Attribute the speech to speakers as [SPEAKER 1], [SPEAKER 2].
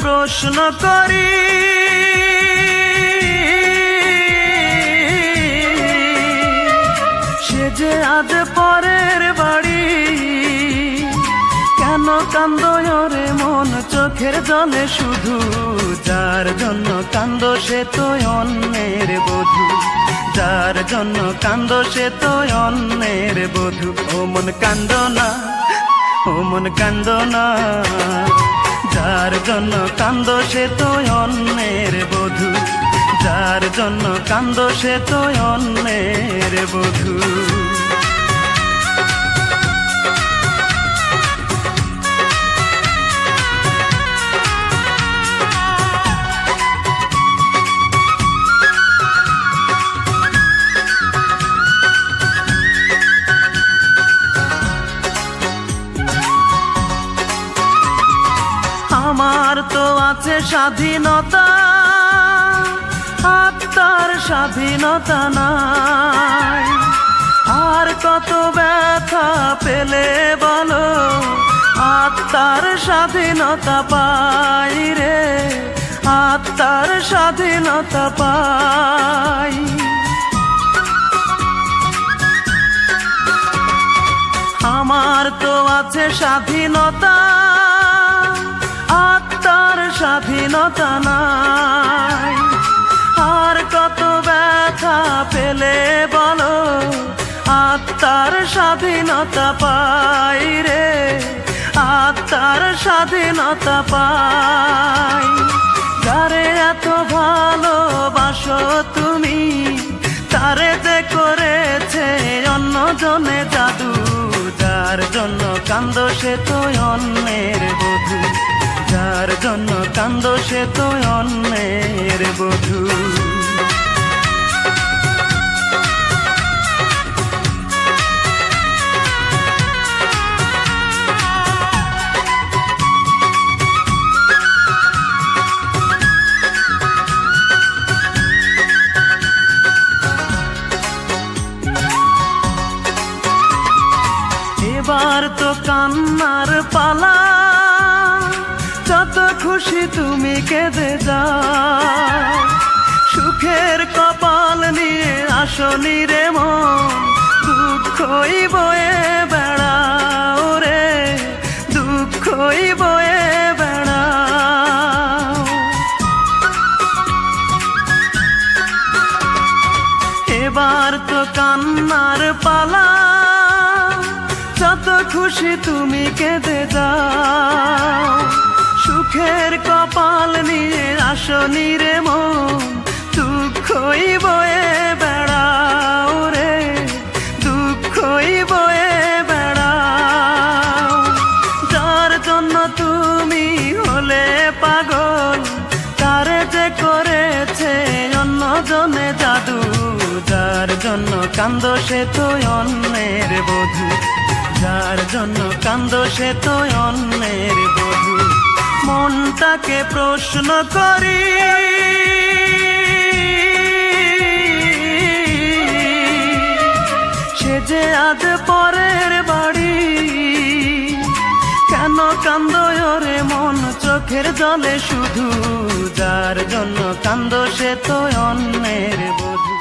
[SPEAKER 1] প্রশ্ন করি, সে যে আজ পরের বাড়ি, কেন কান্দো রে মন চোখের জলে শুধু? যার জন্য কান্দো সে তো অন্যের বধূ, যার জন্য কান্দো সে তো অন্যের বধূ। ও মন কান্দো না, ও মন কান্দো না, যার জন্য কান্দো সে তো অন্যের বধূ, যার জন্য কান্দো সে তো অন্যের বধূ। আমার তো আছে স্বাধীনতা, আত্মার স্বাধীনতা নাই। আর কত ব্যথা পেলে বলো আত্মার স্বাধীনতা পাই রে, আত্মার স্বাধীনতা পাই। আমার তো আছে স্বাধীনতা, আত্মার স্বাধীনতা নাই। আর কত ব্যথা পেলে বলো আত্মার স্বাধীনতা পাই রে, আত্মার স্বাধীনতা পাই। যারে এত ভালোবাসো তুমি, তারে যে করেছে অন্যজনে জাদু, যার জন্য কান্দো সে তো অন্যের বধূ, যার জন্য কান্দো সে তো অন্যের বধূ। এবার তো কান্নার পালা, যত খুশি তুমি কেঁদে যাও। সুখের কপাল নিয়ে আসনি রে মন, দুঃখই বয়ে বেড়াও রে, দুঃখই বয়ে বেড়াও। এবার তো কান্নার পালা, যত খুশি তুমি কেঁদে যাও। সুখের কপাল নিয়ে আসনি রে মন, দুঃখই বয়ে বেড়াও রে, দুঃখই বয়ে বেড়াও। যার জন্য তুমি হলে পাগল, তারে যে করেছে অন্যজনে জাদু, যার জন্য কান্দো সে তো অন্যের বধূ, যার জন্য কান্দো সে তো অন্যের বধূ। মনটাকে প্রশ্ন করি, সে যে আজ পরের বাড়ি, কেন কান্দো রে মন চোখের জলে শুধু, যার জন্য কান্দো সে তো অন্যের বধূ।